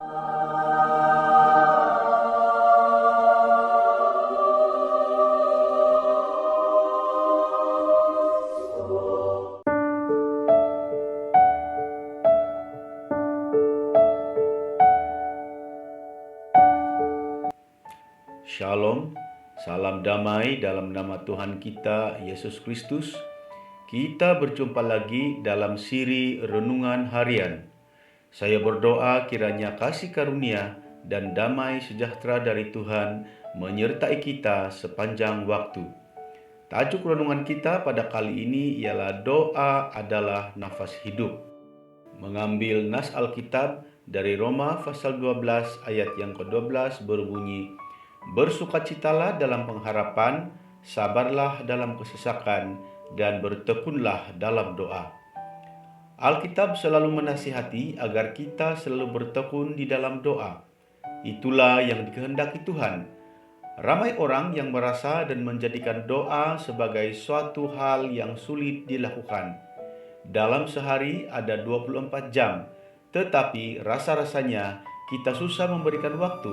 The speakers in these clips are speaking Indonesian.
Shalom, salam damai dalam nama Tuhan kita, Yesus Kristus. Kita berjumpa lagi dalam siri Renungan Harian. Saya berdoa kiranya kasih karunia dan damai sejahtera dari Tuhan menyertai kita sepanjang waktu. Tajuk renungan kita pada kali ini ialah doa adalah nafas hidup. Mengambil nas Alkitab dari Roma pasal 12 ayat yang ke-12 berbunyi, bersukacitalah dalam pengharapan, sabarlah dalam kesesakan, dan bertekunlah dalam doa. Alkitab selalu menasihati agar kita selalu bertekun di dalam doa. Itulah yang dikehendaki Tuhan. Ramai orang yang merasa dan menjadikan doa sebagai suatu hal yang sulit dilakukan. Dalam sehari ada 24 jam, tetapi rasa-rasanya kita susah memberikan waktu.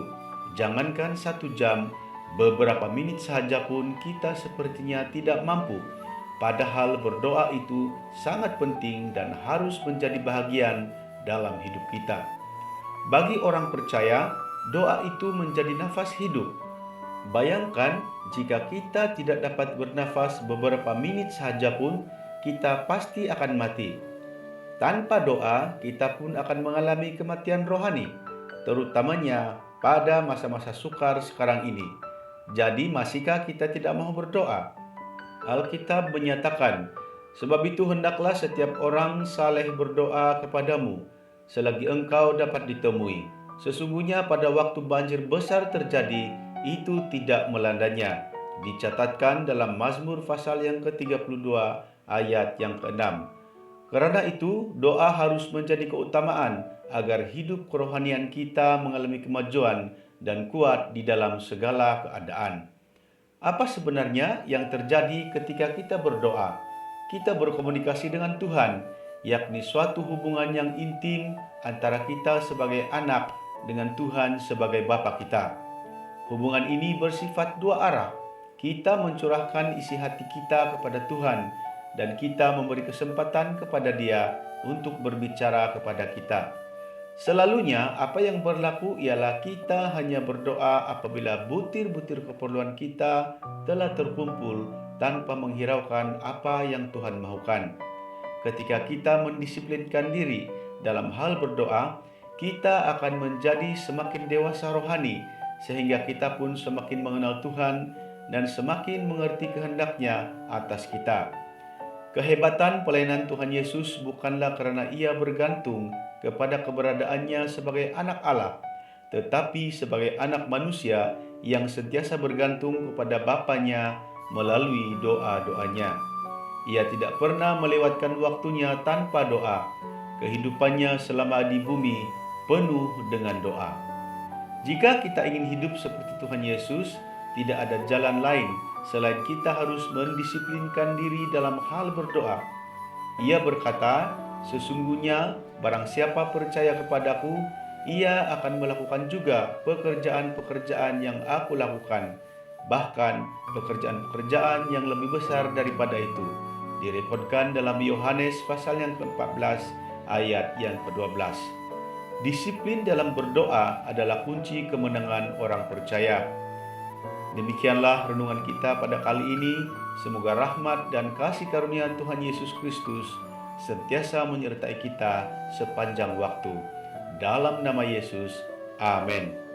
Jangankan 1 jam, beberapa menit saja pun kita sepertinya tidak mampu. Padahal berdoa itu sangat penting dan harus menjadi bahagian dalam hidup kita. Bagi orang percaya, doa itu menjadi nafas hidup. Bayangkan jika kita tidak dapat bernafas beberapa menit saja pun, kita pasti akan mati. Tanpa doa, kita pun akan mengalami kematian rohani, terutamanya pada masa-masa sukar sekarang ini. Jadi masihkah kita tidak mau berdoa? Alkitab menyatakan, sebab itu hendaklah setiap orang saleh berdoa kepadamu, selagi engkau dapat ditemui. Sesungguhnya pada waktu banjir besar terjadi, itu tidak melandanya. Dicatatkan dalam Mazmur pasal yang ke-32 ayat yang ke-6. Karena itu, doa harus menjadi keutamaan agar hidup kerohanian kita mengalami kemajuan dan kuat di dalam segala keadaan. Apa sebenarnya yang terjadi ketika kita berdoa? Kita berkomunikasi dengan Tuhan, yakni suatu hubungan yang intim antara kita sebagai anak dengan Tuhan sebagai Bapa kita. Hubungan ini bersifat dua arah. Kita mencurahkan isi hati kita kepada Tuhan, dan kita memberi kesempatan kepada Dia untuk berbicara kepada kita. Selalunya apa yang berlaku ialah kita hanya berdoa apabila butir-butir keperluan kita telah terkumpul tanpa menghiraukan apa yang Tuhan mahukan. Ketika kita mendisiplinkan diri dalam hal berdoa, kita akan menjadi semakin dewasa rohani, sehingga kita pun semakin mengenal Tuhan dan semakin mengerti kehendak-Nya atas kita. Kehebatan pelayanan Tuhan Yesus bukanlah karena Ia bergantung kepada keberadaannya sebagai anak Allah, tetapi sebagai anak manusia yang sentiasa bergantung kepada Bapanya melalui doa-doanya. Ia tidak pernah melewatkan waktunya tanpa doa. Kehidupannya selama di bumi penuh dengan doa. Jika kita ingin hidup seperti Tuhan Yesus, tidak ada jalan lain selain kita harus mendisiplinkan diri dalam hal berdoa. Ia berkata, sesungguhnya barang siapa percaya kepadaku, ia akan melakukan juga pekerjaan-pekerjaan yang aku lakukan, bahkan pekerjaan-pekerjaan yang lebih besar daripada itu. Direkodkan dalam Yohanes pasal yang ke-14 ayat yang ke-12. Disiplin dalam berdoa adalah kunci kemenangan orang percaya. Demikianlah renungan kita pada kali ini. Semoga rahmat dan kasih karunia Tuhan Yesus Kristus sentiasa menyertai kita sepanjang waktu. Dalam nama Yesus, amin.